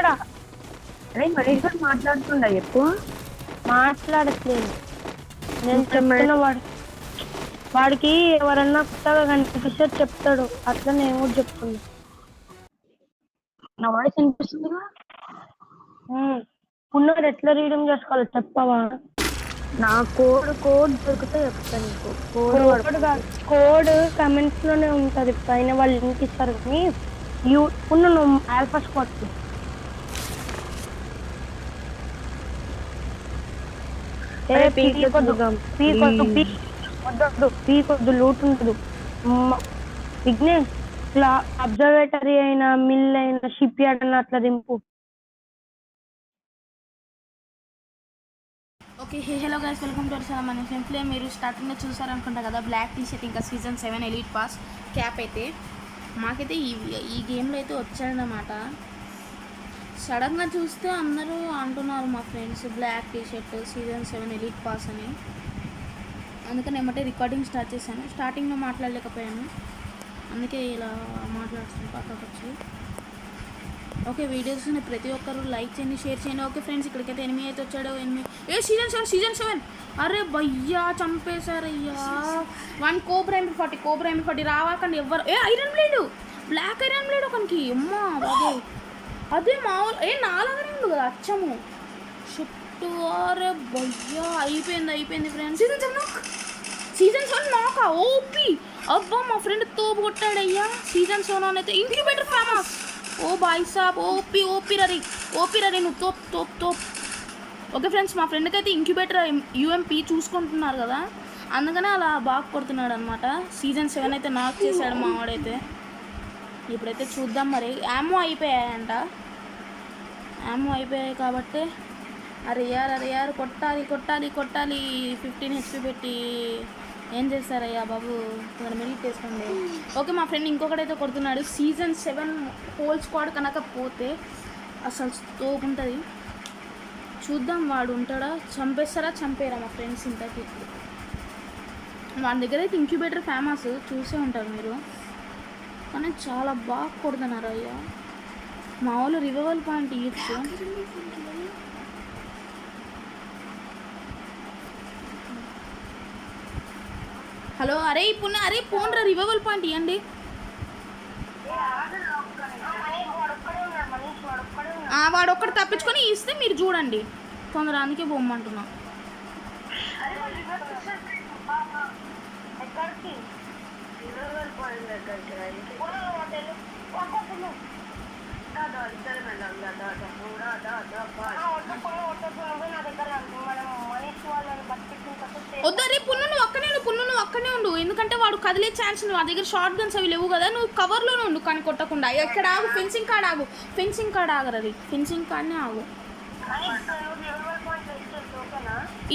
ఇక్కడ. అరే మహేష్ గారు మాట్లాడుతుండ ఎక్కువ మాట్లాడట్లేదు. నేను చెప్తున్న వాడికి ఎవరన్నా కొత్తగా కనిపిస్తే చెప్తాడు. అట్లా నేను కూడా చెప్తున్నా. నా వాయిస్ వినిపిస్తుందిగా. ఉన్నది ఎట్లా రీడింగ్ చేసుకోవాలో చెప్పవా? నా కోడ్ దొరికితే చెప్తాను నీకు. కోడ్ కమెంట్స్ లోనే ఉంటది, పైన వాళ్ళు లింక్ ఇస్తారు. కానీ నువ్వు ఆల్ఫా స్క్వాడ్ పీకొద్దు, లూట్ ఉండదు. విఘ్నేష్ ఇట్లా అబ్జర్వేటరీ అయినా, మిల్ అయినా, షిప్ యార్డ్ అయినా అట్లా దింపు. Okay, hello guys, welcome to our మన సింప్లీ. మీరు స్టార్టింగ్లో చూసారనుకుంటా కదా, బ్లాక్ టీ షర్ట్ ఇంకా సీజన్ 7 ఎలీట్ పాస్ క్యాప్ అయితే మాకైతే ఈ గేమ్లో అయితే వచ్చాడనమాట. సడన్గా చూస్తే అందరూ అంటున్నారు మా friends black T shirt season 7 elite pass అని. అందుకని ఏమంటే రికార్డింగ్ స్టార్ట్ చేశాను. స్టార్టింగ్లో మాట్లాడలేకపోయాను, అందుకే ఇలా మాట్లాడుతున్నాను పక్కకు వచ్చి. ఓకే, వీడియోస్ని ప్రతి ఒక్కరు లైక్ చేయండి, షేర్ చేయండి. ఓకే ఫ్రెండ్స్, ఇక్కడికైతే ఎనిమిది అయితే వచ్చాడు. సీజన్ 7 అరే భయ్యా చంపేశారయ్యా. 1 కోబ్రా M40 రావాకండి ఎవ్వరు. Iron blade, black iron blade ఒకనికి. అమ్మా బాబోయ్, అదే మామూలు 4 ఉంది కదా అచ్చము చుట్టూ. అరే భయ్యా అయిపోయింది ఫ్రెండ్స్. సీజన్ 7 నాకా ఓపీ. అబ్బా మా ఫ్రెండ్ తోపు కొట్టాడయ్యా. సీజన్ 7 అయితే ఇంక్యుబేటర్ ఫేమస్. ఓ బాయ్ సాబ్, ఓపీ రరి నువ్వు తోప్. ఓకే ఫ్రెండ్స్, మా ఫ్రెండ్కి అయితే ఇంక్యుబేటర్ UMP చూసుకుంటున్నారు కదా, అందుకనే అలా బాగా కొడుతున్నాడు అనమాట. సీజన్ 7 అయితే నాక్ చేశాడు మా వాడైతే. ఇప్పుడైతే చూద్దాం మరి. యామో అయిపోయాయంట, కాబట్టి అరే యార్ కొట్టాలి 15 HP పెట్టి ఏం చేస్తారయ్యా బాబు, కొంచెం మెడిట్ చేసుకోండి. ఓకే, మా ఫ్రెండ్ ఇంకొకటైతే కొడుతున్నాడు. సీజన్ 7 హోల్ స్క్వాడ్ కనుక పోతే అసలు తోపు ఉంటుంది. చూద్దాం వాడు ఉంటాడా, చంపేరా మా ఫ్రెండ్స్. ఇంతకి వాడి దగ్గర అయితే ఇంక్యుబేటర్ ఫేమస్ చూసే ఉంటారు మీరు, కానీ చాలా బాగా కొడుతున్నారు అయ్యా. మా వాళ్ళు రివైవల్ పాయింట్ ఇయ్యచ్చు. హలో, అరే పోన్రా రివైవల్ పాయింట్ ఇవ్వండి. వాడు ఒక్కడు తప్పించుకొని ఇస్తే మీరు చూడండి తొందర, అందుకే బొమ్మంటున్నా. వద్దరే పున్ను, నువ్వు అక్కడే ఉండు. ఎందుకంటే వాడు కదిలే ఛాన్స్, నా దగ్గర షార్ట్ గన్స్ అవి లేవు కదా. నువ్వు కవర్లోనే ఉండు, కానీ కొట్టకుండా. ఇక్కడ ఆగు, ఫెన్సింగ్ కార్డ్ ఆగరది, ఫెన్సింగ్ కార్డ్నే ఆగు.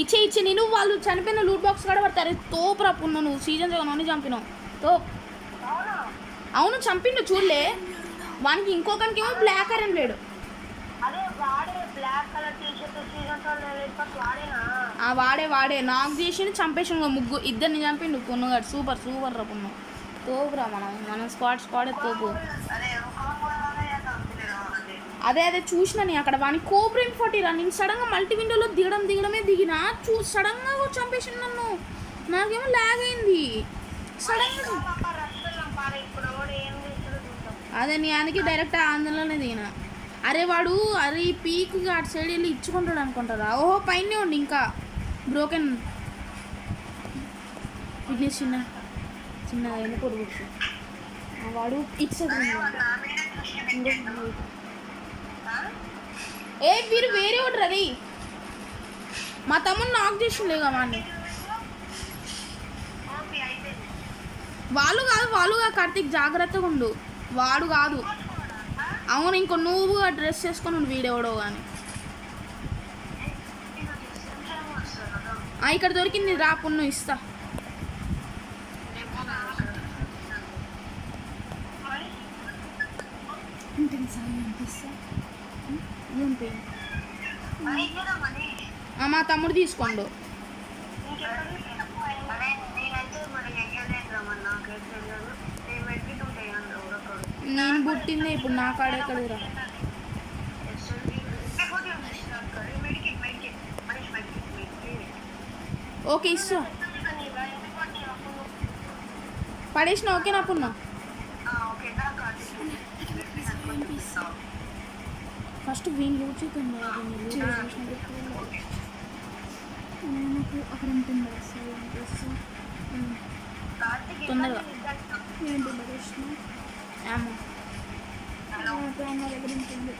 ఇచ్చే నేను వాళ్ళు చనిపోయిన లూట్ బాక్స్ కూడా పడతారు. తోపురా పున్ను, నువ్వు సీజన్ 7 చంపినావు. అవును చంపిండు, చూడలే. వానికి ఇంకొకరికి ఏమో బ్లాక్ ఐరన్ బ్లేడ్. వాడే నాకు చేసి చంపేసిన ముగ్గు ఇద్దరిని చంపిండు పున్నుగాడు. సూపర్ రా పున్ను, తోపురా. మనం స్క్వాడే తోపు. అదే చూసిన నీ అక్కడ వాని కోబ్రా M40 రా. నేను సడన్గా మల్టీ విండోలో దిగడమే దిగినా సడన్గా చంపేసిండు నన్ను. నాకేమో లాగ్ అయింది సడన్గా. అదే నీ అందుకే డైరెక్ట్ ఆంధ్రలోనే దిగిన. అరే వాడు ఈ పీక్ అటు సైడ్ వెళ్ళి ఇచ్చుకుంటాడు అనుకుంటారా. ఓహో పైనే ఉండి ఇంకా బ్రోకెన్ ఫిట్నెస్ చిన్నగా ఎందుకు కొడుకు. వాడు ఇచ్చేది వీరు వేరే ఒకటి రది. మా తమ్ముడు నాక్ చేసిండేగా వాడిని. వాళ్ళు కాదు కార్తీక్, జాగ్రత్తగా ఉండు. వాడు కాదు. అవును, ఇంకో నువ్వు డ్రెస్ చేసుకొని వీడెవడో కానీ. ఇక్కడ దొరికింది రా పున్ను, ఇస్తా. మా తమ్ముడు తీసుకోండు. నేను పుట్టిందే ఇప్పుడు నా కాడ ఎక్కడరా. ఓకే ఇస్తా పడేసిన ఓకేనా పున్నా ఫస్ట్ వీళ్ళు లూట్ చేద్దాం నాకు అక్కడ ఉంటుంది తొందరగా ఏంటి పడేసిన ఏమో నా దగ్గర ఉంటుంది.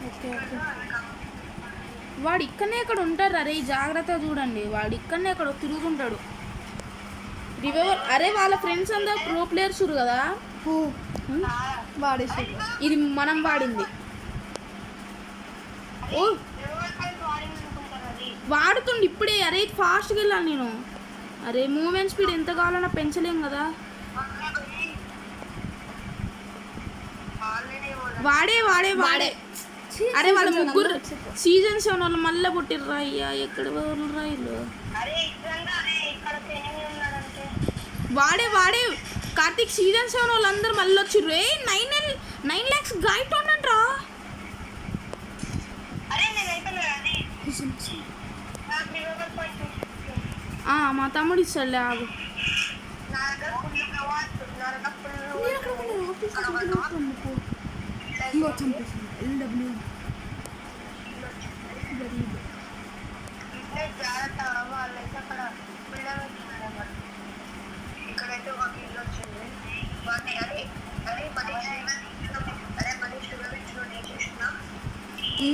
ఓకే ఓకే వాడు ఇక్కడనే ఇక్కడ ఉంటాడు అరే జాగ్రత్తగా చూడండి వాడు ఇక్కడనే ఇక్కడ తిరుగుతుంటాడు రివైవల్ అరే వాళ్ళ ఫ్రెండ్స్ అందరూ ప్రో ప్లేయర్స్ కదా వాడేసి ఇది మనం వాడింది ఓ వాడుతుండి ఇప్పుడే అరే ఫాస్ట్గా వెళ్ళాలి నేను అరే మూమెంట్ స్పీడ్ ఎంత కావాలన్నా పెంచలేం కదా వాడే వాడే వాడే అరే వాళ్ళ ముగ్గురు సీజన్ 7 వాళ్ళు మళ్ళీ పుట్టిర్రా అయ్యా ఎక్కడ రా ఇల్లు వాడే వాడే కార్తీక్ సీజన్ 7 వాళ్ళందరూ మళ్ళీ వచ్చిర్రు ఏ 9 lakhs గైట్ ఉండంట్రా మా తమ్ముడు ఇస్తాడులే ఆగు ఇంకో చంపేసింది ఎల్డబ్ల్యూ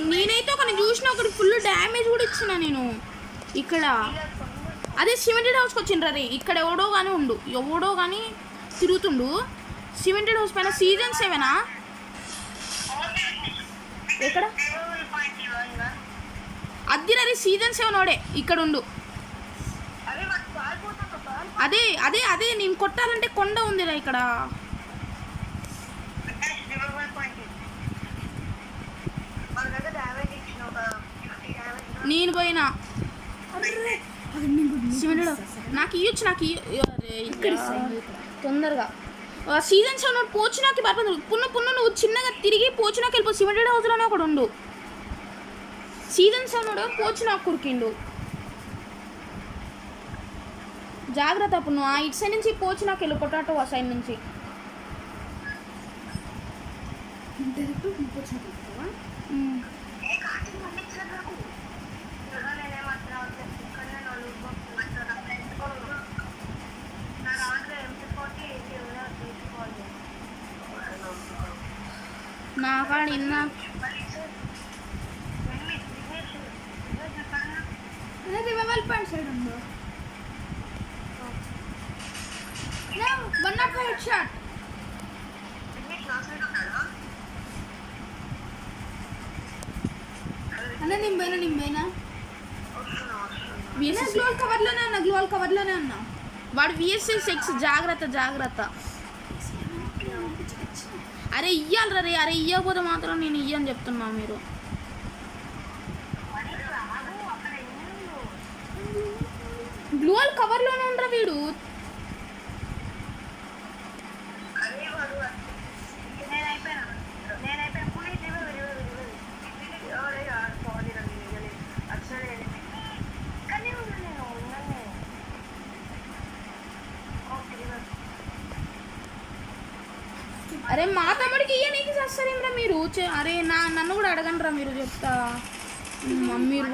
నేనైతే ఒకరిని చూసిన ఒకటి ఫుల్ డ్యామేజ్ కూడా ఇచ్చిన నేను ఇక్కడ అదే సిమెంటెడ్ హౌస్కి వచ్చిండ్రు రే ఇక్కడ ఎవడో కానీ ఉండు ఎవడో కానీ తిరుగుతుండు సిమెంటెడ్ హౌస్ పైన సీజన్ 7 ఎక్కడ అద్దె రే సీజన్ 7 వాడే ఇక్కడ ఉండు అదే అదే అదే నేను కొట్టాలంటే కొండ ఉందిరా ఇక్కడ నేను పోయినా సిమెంటెడ్ నాకు ఇవ్వచ్చు నాకు ఇక్కడ తొందరగా సీజన్ 7 పోచినాకి పర్లేదు పున్ను నువ్వు చిన్నగా తిరిగి పోచినాకి వెళ్ళిపో సిమెంటెడ్ హౌస్లోనే ఒకడు ఉండు సీజన్ 7 పోచినాకు కురికిండు జాగ్రత్త పున్ను ఆ ఇటు సైడ్ నుంచి పోచినాకి వెళ్ళు పొటాటో ఆ సైడ్ నుంచి నా కాడ ఇన్నా రివైవల్ పాయింట్ సైడ్ ఉందో 105 హెడ్ షాట్ అన్న నింబైనా గ్లోల్ కవర్లోనే అన్నా వాడు VSS X జాగ్రత్త జాగ్రత్త అరే ఇయ్యాలి రే అరే ఇయ్యకపోతే మాత్రం నేను ఇయ్యని చెప్తున్నా మీరు గ్లోల్ కవర్లోనే ఉండరా వీడు అరే మా తమ్ముడికి ఇయ్యనీకి చేస్తారేమ్రా మీరు అరే నన్ను కూడా అడగండి రా మీరు చెప్తా మీరు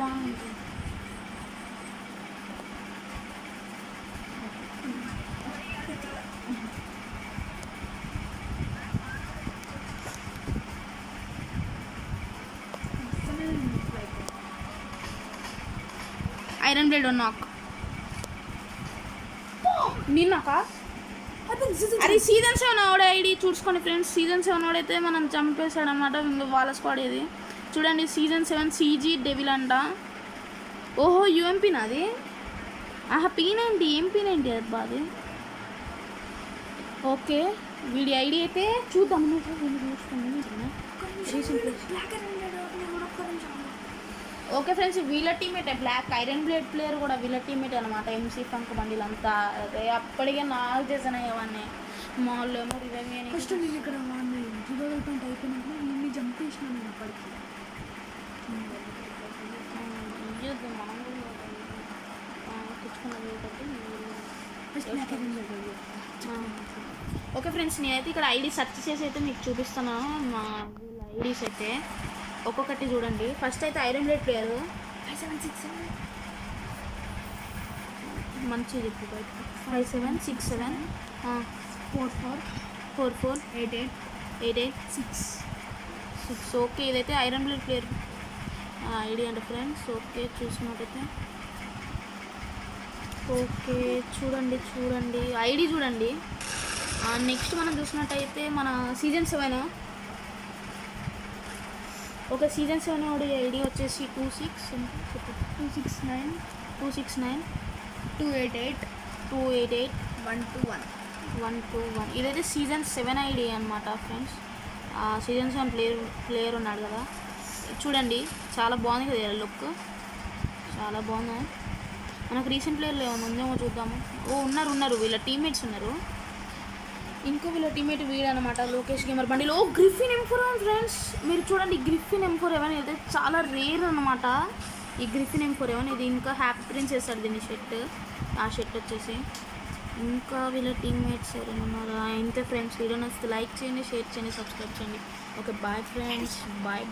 ఐరన్ బ్లేడ్ నాక్ నిన్నాక అరే సీజన్ 7 ఆవిడ ఐడి చూసుకోండి ఫ్రెండ్స్ సీజన్ 7 వాడైతే మనం చంపేశాడు అనమాట ఇంకా వాళ్ళ స్క్వాడ్ ఇది చూడండి సీజన్ 7 CG డెవిల్ అంట ఓహో UMP నాది ఆహా P90 ఏం P90 అది బాది ఓకే వీడి ఐడి అయితే చూద్దాం ఓకే ఫ్రెండ్స్ వీళ్ళ టీమేటే బ్లాక్ ఐరన్ బ్లేడ్ ప్లేయర్ కూడా వీళ్ళ టీమేట్ అనమాట MC ఫంక్ బండిలు అంతా అదే అప్పటికే నాకు చేసిన అవన్నీ మాల్లో ఏమో రివైవ్ అని ఫస్ట్ నేను ఇక్కడ రివైవల్ పాయింట్ అయిపోయినాక నిన్ను జంప్ చేసినా నేను అప్పటికి ఇయ్యొద్దు మనం చూసుకున్నాను కాబట్టి ఓకే ఫ్రెండ్స్, నేనైతే ఇక్కడ ఐడి సెర్చ్ చేసి అయితే మీకు చూపిస్తాను. మా వీళ్ళ ఐడీస్ అయితే ఒక్కొక్కటి చూడండి. ఫస్ట్ అయితే ఐరన్ బ్లేడ్ ప్లేయర్ 5767 మంచి చెప్పు 5767 44 88 ఓకే, ఇదైతే ఐరన్ బ్లేడ్ ప్లేయర్ ఐడి అంట ఫ్రెండ్స్. ఓకే చూసినట్టయితే ఓకే చూడండి ఐడి చూడండి. నెక్స్ట్ మనం చూసినట్టయితే మన సీజన్ 7 ఓకే, సీజన్ 7 ఐడి వచ్చేసి 269 288 121. ఇదైతే సీజన్ 7 ఐడి అనమాట ఫ్రెండ్స్. సీజన్ 7 ప్లేయర్ ఉన్నాడు కదా, చూడండి చాలా బాగుంది కదా లుక్, చాలా బాగుంది. మనకు రీసెంట్ ప్లేయర్లు ఏమైనా ఉందేమో చూద్దాము. ఉన్నారు వీళ్ళ టీమ్మేట్స్ ఉన్నారు. ఇంకో వీళ్ళ టీమ్మేట్ వీడు అనమాట, లోకేష్ గేమర్ బండిలో. గ్రిఫిన్ M4 ఫ్రెండ్స్, మీరు చూడండి గ్రిఫిన్ M4 అయితే చాలా రేర్ అనమాట. ఈ గ్రిఫిన్ M4 ఇది ఇంకా హ్యాపీ ప్రిన్స్ చేస్తాడు దీన్ని ఆ షర్ట్ వచ్చేసి. ఇంకా వీళ్ళ టీమ్మేట్స్ ఎవరైనా ఉన్నారా? ఇంతే ఫ్రెండ్స్, వీడియో నచ్చితే లైక్ చేయండి, షేర్ చేయండి, సబ్స్క్రైబ్ చేయండి. Okay bye friends, bye.